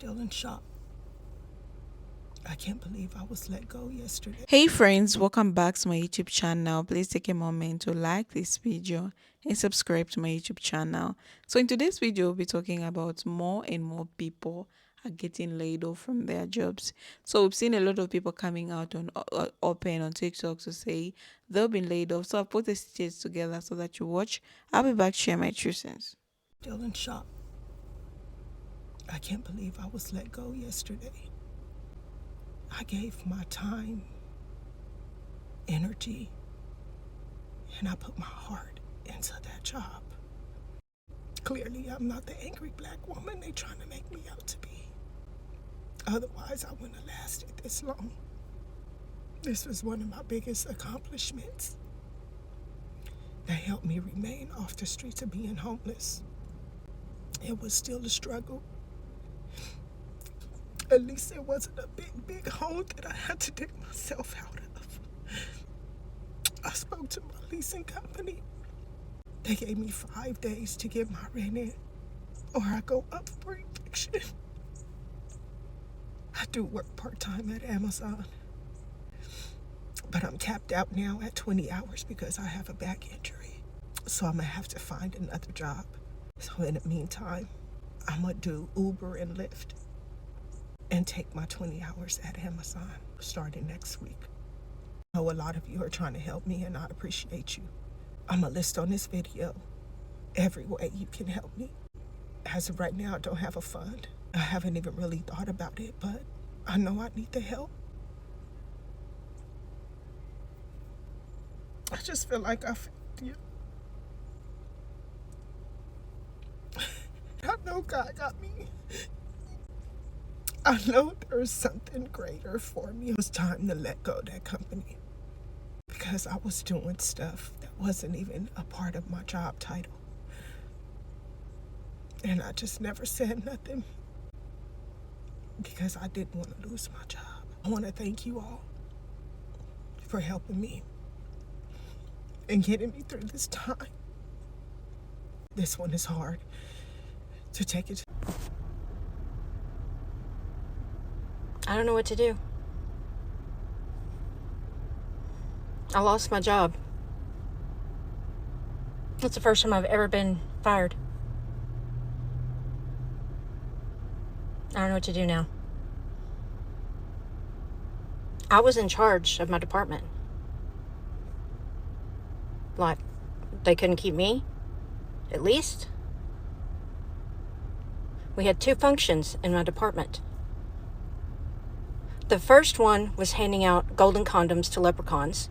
Still in shock. I can't believe I was let go yesterday. Hey friends, welcome back to my YouTube channel. Please take a moment to like this video and subscribe to my YouTube channel. So in today's video, we'll be talking about more and more people are getting laid off from their jobs. So we've seen a lot of people coming out on open on TikTok to say they've been laid off. So I put the stages together so that you watch. I'll be back to share my true sense. Still in shock. I can't believe I was let go yesterday. I gave my time, energy, and I put my heart into that job. Clearly, I'm not the angry black woman they trying to make me out to be. Otherwise, I wouldn't have lasted this long. This was one of my biggest accomplishments. That helped me remain off the streets of being homeless. It was still a struggle. At least it wasn't a big hole that I had to dig myself out of. I spoke to my leasing company. They gave me 5 days to get my rent in, or I go up for eviction. I do work part-time at Amazon, but I'm capped out now at 20 hours because I have a back injury. So I'm gonna have to find another job. So in the meantime, I'm gonna do Uber and Lyft and take my 20 hours at Amazon starting next week. I know a lot of you are trying to help me, and I appreciate you. I'm gonna list on this video every way you can help me. As of right now, I don't have a fund. I haven't even really thought about it, but I know I need the help. I just feel like I failed you. I know God got me. I know there's something greater for me. It was time to let go of that company because I was doing stuff that wasn't even a part of my job title. And I just never said nothing because I didn't want to lose my job. I want to thank you all for helping me and getting me through this time. This one is hard to take it. I don't know what to do. I lost my job. That's the first time I've ever been fired. I don't know what to do now. I was in charge of my department. Like, they couldn't keep me, at least. We had 2 functions in my department. The first one was handing out golden condoms to leprechauns.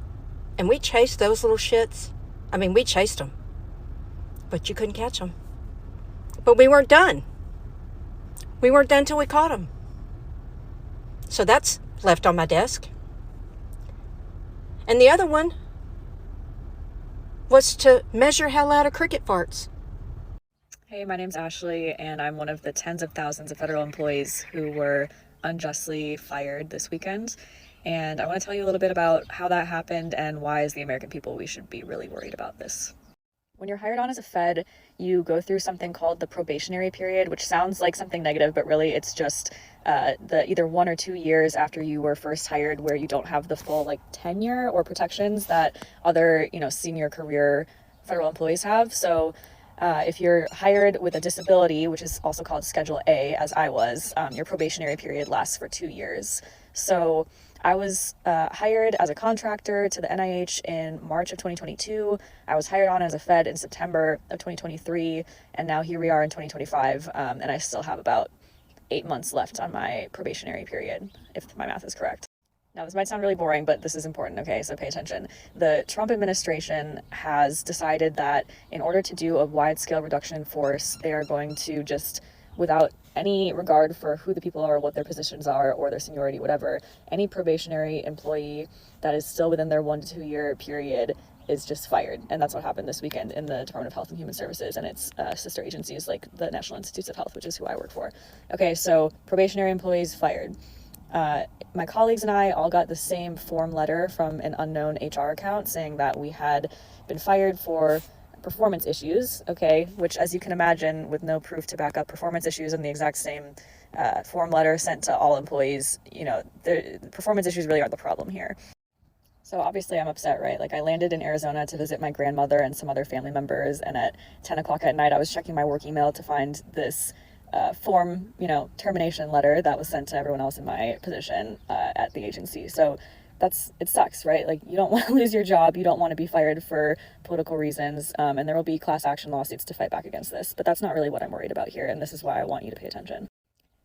And we chased those little shits. We chased them. But you couldn't catch them. But we weren't done. We weren't done till we caught them. So that's left on my desk. And the other one was to measure how loud a cricket farts. Hey, my name's Ashley, and I'm one of the tens of thousands of federal employees who were unjustly fired this weekend. And I want to tell you a little bit about how that happened and why, as the American people, we should be really worried about this. When you're hired on as a Fed, you go through something called the probationary period, which sounds like something negative, but really it's just the either 1 or 2 years after you were first hired where you don't have the full tenure or protections that other senior career federal employees have. So if you're hired with a disability, which is also called Schedule A, as I was, your probationary period lasts for 2 years. So I was hired as a contractor to the NIH in March of 2022. I was hired on as a Fed in September of 2023, and now here we are in 2025, and I still have about 8 months left on my probationary period, if my math is correct. Now, this might sound really boring, but this is important, okay? So pay attention. The Trump administration has decided that in order to do a wide-scale reduction in force, they are going to just, without any regard for who the people are, what their positions are, or their seniority, whatever, any probationary employee that is still within their 1 to 2 year period is just fired. And that's what happened this weekend in the Department of Health and Human Services and its sister agencies like the National Institutes of Health, which is who I work for. Okay, so probationary employees fired. My colleagues and I all got the same form letter from an unknown HR account saying that we had been fired for performance issues, okay, which, as you can imagine, with no proof to back up performance issues in the exact same form letter sent to all employees, the performance issues really aren't the problem here. So obviously I'm upset, right? Like, I landed in Arizona to visit my grandmother and some other family members, and at 10 o'clock at night I was checking my work email to find this form, termination letter that was sent to everyone else in my position at the agency. So it sucks, right? Like, you don't want to lose your job, you don't want to be fired for political reasons, and there will be class action lawsuits to fight back against this, but that's not really what I'm worried about here, and this is why I want you to pay attention.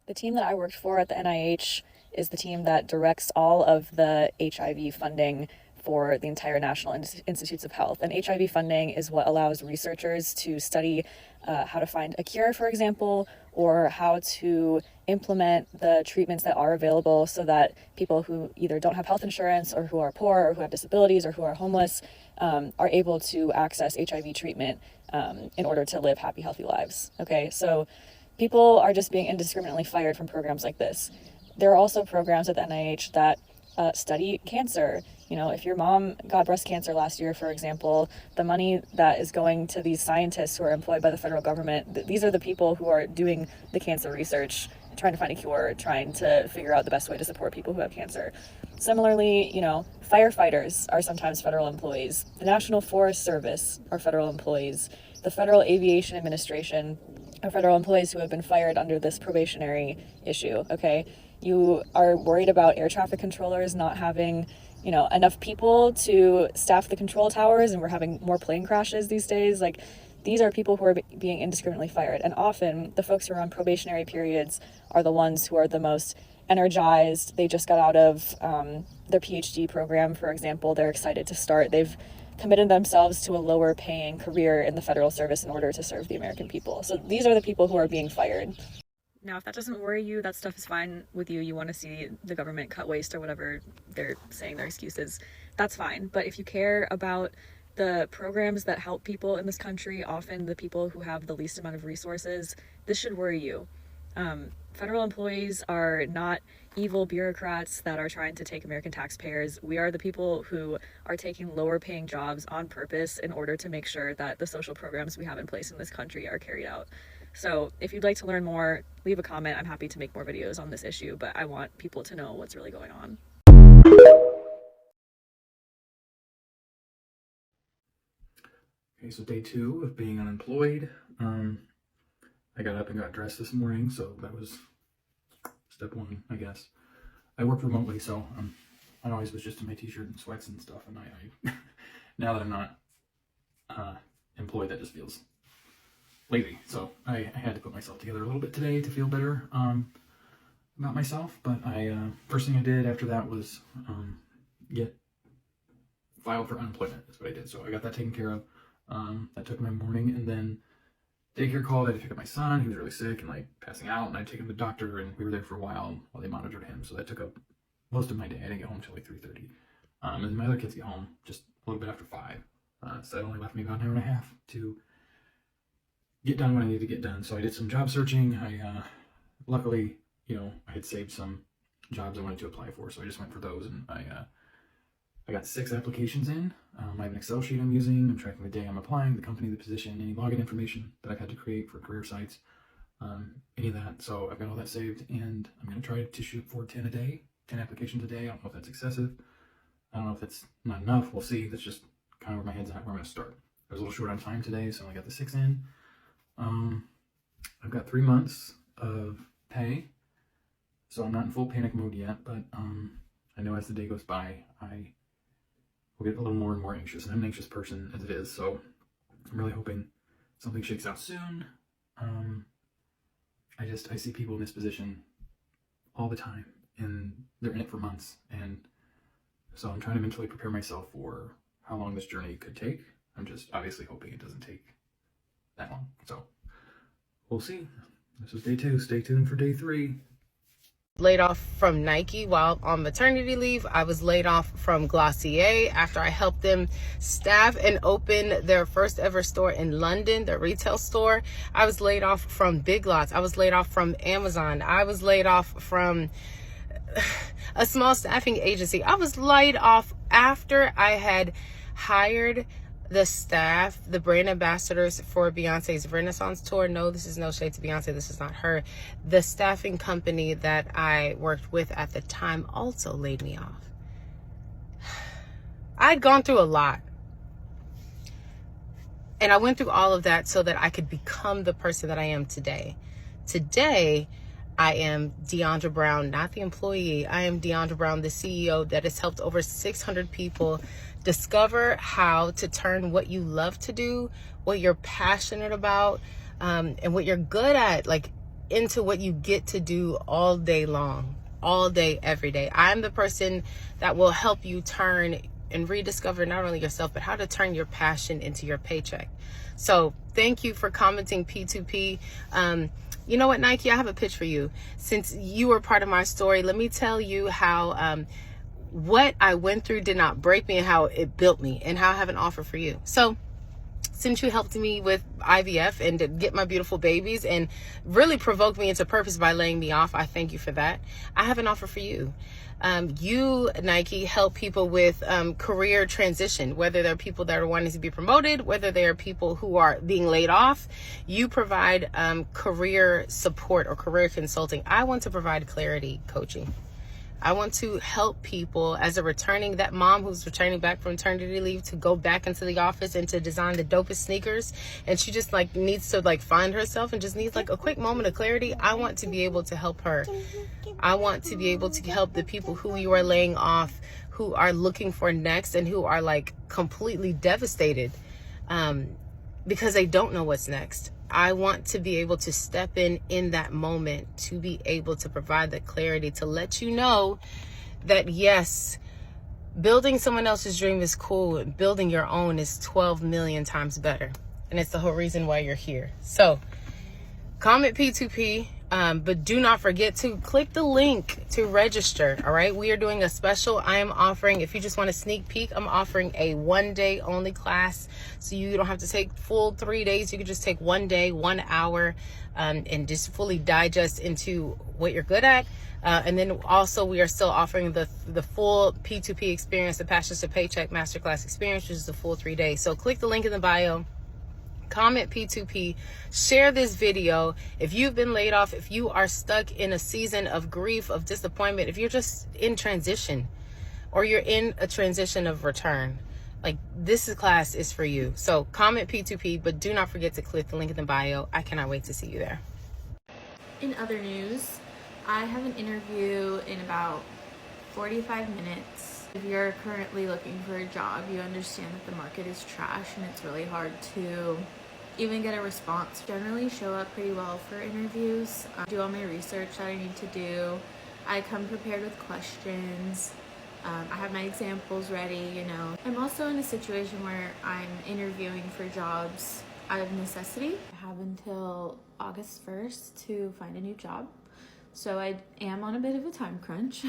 The team that I worked for at the NIH is the team that directs all of the HIV funding for the entire National Institutes of Health. And HIV funding is what allows researchers to study how to find a cure, for example, or how to implement the treatments that are available so that people who either don't have health insurance or who are poor or who have disabilities or who are homeless are able to access HIV treatment in order to live happy, healthy lives. Okay, so people are just being indiscriminately fired from programs like this. There are also programs at the NIH that study cancer. If your mom got breast cancer last year, for example, the money that is going to these scientists who are employed by the federal government, these are the people who are doing the cancer research, trying to find a cure, trying to figure out the best way to support people who have cancer. Similarly, firefighters are sometimes federal employees. The National Forest Service are federal employees. The Federal Aviation Administration are federal employees who have been fired under this probationary issue, okay? You are worried about air traffic controllers not having enough people to staff the control towers, and we're having more plane crashes these days. Like, these are people who are being indiscriminately fired, and often the folks who are on probationary periods are the ones who are the most energized. They just got out of their PhD program, for example. They're excited to start. They've committed themselves to a lower paying career in the federal service in order to serve the American people. So these are the people who are being fired. Now, if that doesn't worry you, that stuff is fine with you. You want to see the government cut waste or whatever they're saying their excuses, that's fine. But if you care about the programs that help people in this country, often the people who have the least amount of resources, this should worry you. Federal employees are not evil bureaucrats that are trying to take American taxpayers. We are the people who are taking lower paying jobs on purpose in order to make sure that the social programs we have in place in this country are carried out. So if you'd like to learn more, leave a comment. I'm happy to make more videos on this issue, but I want people to know what's really going on. Okay, so day 2 of being unemployed. I got up and got dressed this morning, so that was step 1, I guess. I work remotely, so I always was just in my t-shirt and sweats and stuff, and I now that I'm not employed, that just feels lazy. So I had to put myself together a little bit today to feel better about myself. But first thing I did after that was get filed for unemployment. That's what I did. So I got that taken care of. That took my morning, and then daycare called. I had to pick up my son. He was really sick and like passing out, and I'd take him to the doctor, and we were there for a while they monitored him. So that took up most of my day. I didn't get home until like 3:30. And my other kids get home just a little bit after 5. So that only left me about an hour and a half to get done what I needed to get done. So I did some job searching. I luckily, I had saved some jobs I wanted to apply for, so I just went for those, and I got 6 applications in. I have an Excel sheet I'm using. I'm tracking the day I'm applying, the company, the position, any login information that I've had to create for career sites, any of that. So I've got all that saved, and I'm going to try to shoot for 10 a day, 10 applications a day. I don't know if that's excessive. I don't know if that's not enough. We'll see. That's just kind of where my head's at, where I'm going to start. I was a little short on time today, so I got the 6 in. I've got 3 months of pay, so I'm not in full panic mode yet, but I know as the day goes by, I will get a little more and more anxious, and I'm an anxious person as it is, so I'm really hoping something shakes out soon. I see people in this position all the time, and they're in it for months, and so I'm trying to mentally prepare myself for how long this journey could take. I'm just obviously hoping it doesn't take that long, so we'll see. This is day 2. Stay tuned for day 3. Laid off from Nike while on maternity leave. I was laid off from Glossier after I helped them staff and open their first ever store in London, their retail store. I was laid off from Big Lots. I was laid off from Amazon. I was laid off from a small staffing agency. I was laid off after I had hired the staff, the brand ambassadors for Beyonce's Renaissance tour. No, this is no shade to Beyonce. This is not her. The staffing company that I worked with at the time also laid me off. I'd gone through a lot. And I went through all of that so that I could become the person that I am today. Today, I am Deandra Brown, not the employee. I am Deandra Brown, the CEO that has helped over 600 people discover how to turn what you love to do, what you're passionate about, and what you're good at, like, into what you get to do all day long, all day, every day. I'm the person that will help you turn and rediscover not only yourself, but how to turn your passion into your paycheck. So thank you for commenting P2P. You know what, Nike, I have a pitch for you. Since you were part of my story, let me tell you how what I went through did not break me and how it built me, and how I have an offer for you. So since you helped me with IVF and to get my beautiful babies and really provoked me into purpose by laying me off, I thank you for that. I have an offer for you. You, Nike, help people with career transition, whether they're people that are wanting to be promoted, whether they are people who are being laid off. You provide career support or career consulting. I want to provide clarity coaching. I want to help people as that mom who's returning back from maternity leave to go back into the office and to design the dopest sneakers. And she just like needs to like find herself and just needs like a quick moment of clarity. I want to be able to help her. I want to be able to help the people who you are laying off, who are looking for next and who are like completely devastated because they don't know what's next. I want to be able to step in that moment, to be able to provide the clarity, to let you know that yes, building someone else's dream is cool. Building your own is 12 million times better. And it's the whole reason why you're here. So comment P2P, but do not forget to click the link to register. All right. We are doing a special. I am offering, if you just want a sneak peek, I'm offering a 1 day only class. So you don't have to take full 3 days. You can just take 1 day, 1 hour, and just fully digest into what you're good at. And then also we are still offering the full P2P experience, the Passions to Paycheck Masterclass experience, which is the full 3 days. So click the link in the bio. Comment P2P, share this video. If you've been laid off, if you are stuck in a season of grief, of disappointment, if you're just in transition or you're in a transition of return, like this class is for you. So comment P2P, but do not forget to click the link in the bio. I cannot wait to see you there. In other news, I have an interview in about 45 minutes. If you're currently looking for a job, you understand that the market is trash and it's really hard to even get a response. Generally show up pretty well for interviews. Do all my research that I need to do. I come prepared with questions. I have my examples ready, you know. I'm also in a situation where I'm interviewing for jobs out of necessity. I have until August 1st to find a new job. So I am on a bit of a time crunch.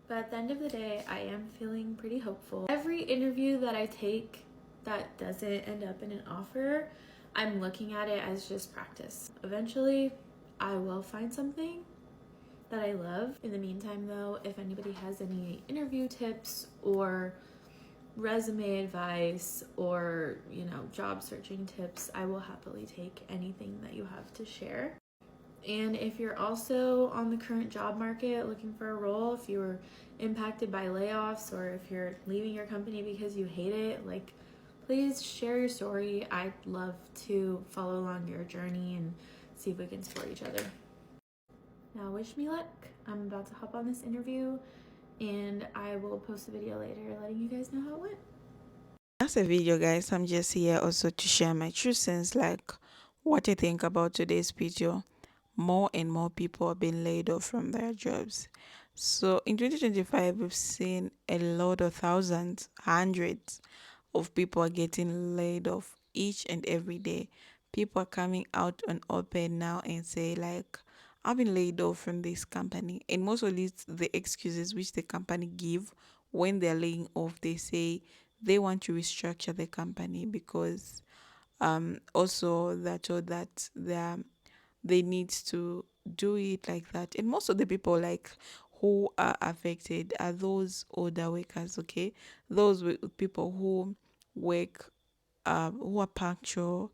But at the end of the day, I am feeling pretty hopeful. Every interview that I take that doesn't end up in an offer, I'm looking at it as just practice. Eventually, I will find something that I love. In the meantime though, if anybody has any interview tips or resume advice or, you know, job searching tips, I will happily take anything that you have to share. And if you're also on the current job market looking for a role, if you were impacted by layoffs or if you're leaving your company because you hate it, like, please share your story. I'd love to follow along your journey and see if we can support each other. Now wish me luck. I'm about to hop on this interview and I will post a video later letting you guys know how it went. That's a video, guys. I'm just here also to share my true sense, like what I think about today's video. More and more people are being laid off from their jobs. So in 2025, we've seen a lot of thousands, hundreds of people are getting laid off each and every day. People are coming out on open now and say like, I've been laid off from this company. And most of these the excuses which the company give when they're laying off, they say they want to restructure the company because also they're told that they need to do it like that. And most of the people like who are affected are those older workers, okay? Those people who work, who are punctual,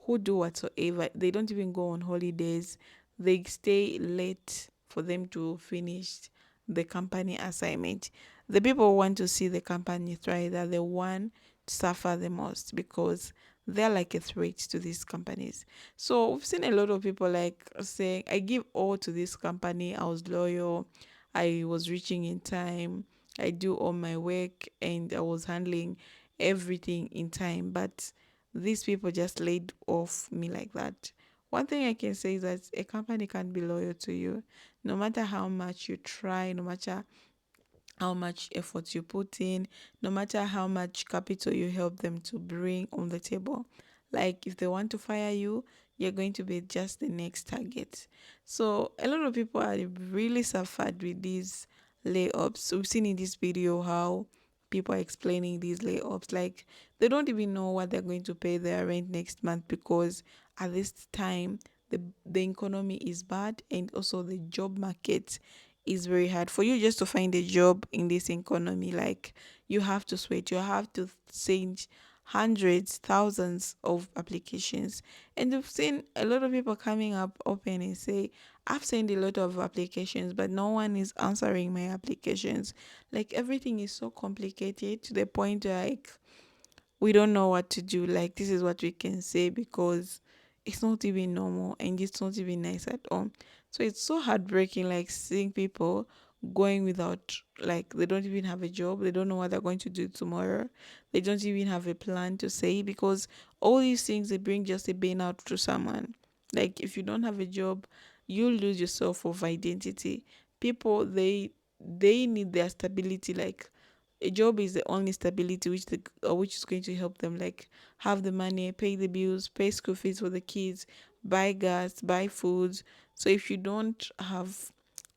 who do whatsoever. They don't even go on holidays. They stay late for them to finish the company assignment. The people who want to see the company thrive are the one to suffer the most because they're like a threat to these companies. So we've seen a lot of people like saying, I give all to this company, I was loyal, I was reaching in time, I do all my work, and I was handling everything in time. But these people just laid off me like that. One thing I can say is that a company can't be loyal to you, no matter how much you try, no matter how much effort you put in, no matter how much capital you help them to bring on the table. Like if they want to fire you, you're going to be just the next target. So a lot of people are really suffered with these layoffs. We've seen in this video how people are explaining these layoffs. Like they don't even know what they're going to pay their rent next month because at this time the economy is bad and also the job market is very hard for you just to find a job in this economy. Like you have to sweat, you have to send hundreds, thousands of applications. And I've seen a lot of people coming up open and say, I've sent a lot of applications, but no one is answering my applications. Like everything is so complicated to the point where like we don't know what to do. Like this is what we can say because it's not even normal and it's not even nice at all. So it's so heartbreaking, like seeing people going without, like they don't even have a job, they don't know what they're going to do tomorrow, they don't even have a plan to say because all these things they bring just a burnout to someone. Like if you don't have a job, you lose your self of identity. People they need their stability. Like a job is the only stability which is going to help them like have the money, pay the bills, pay school fees for the kids, buy gas, buy foods. So if you don't have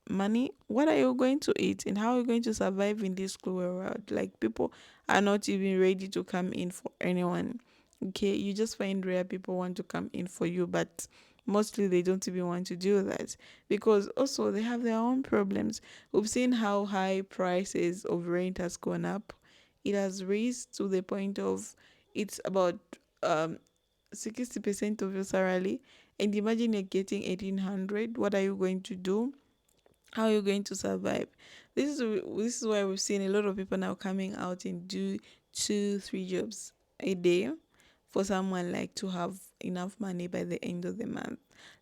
money, what are you going to eat and how are you going to survive in this cruel world? Like people are not even ready to come in for anyone. Okay, you just find rare people want to come in for you, but mostly they don't even want to do that because also they have their own problems. We've seen how high prices of rent has gone up. It has raised to the point of it's about 60% of your salary. And imagine you're getting 1800. What are you going to do? How are you going to survive? This is why we've seen a lot of people now coming out and do 2 3 jobs a day for someone like to have enough money by the end of the month.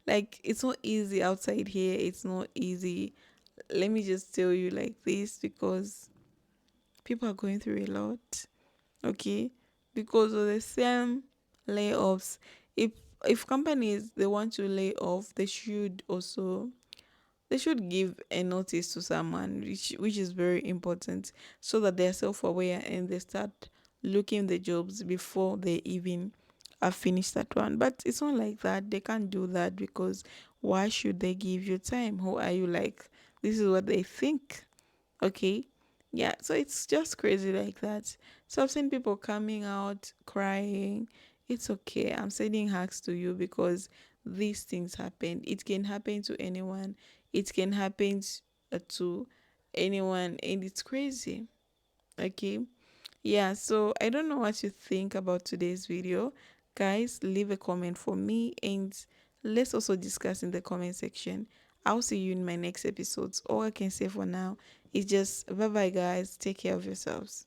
Like it's not easy outside here, it's not easy. Let me just tell you like this because people are going through a lot, okay, because of the same layoffs. If companies they want to lay off, they should give a notice to someone, which is very important, so that they're self-aware and they start looking the jobs before they even have finished that one. But it's not like that. They can't do that because why should they give you time? Who are you? Like this is what they think. Okay. Yeah, so it's just crazy like that. So I've seen people coming out crying. It's okay. I'm sending hugs to you because these things happen. It can happen to anyone. It can happen to anyone, and it's crazy. Okay. Yeah, so I don't know what you think about today's video. Guys, leave a comment for me and let's also discuss in the comment section. I'll see you in my next episodes. All I can say for now is just bye bye, guys. Take care of yourselves.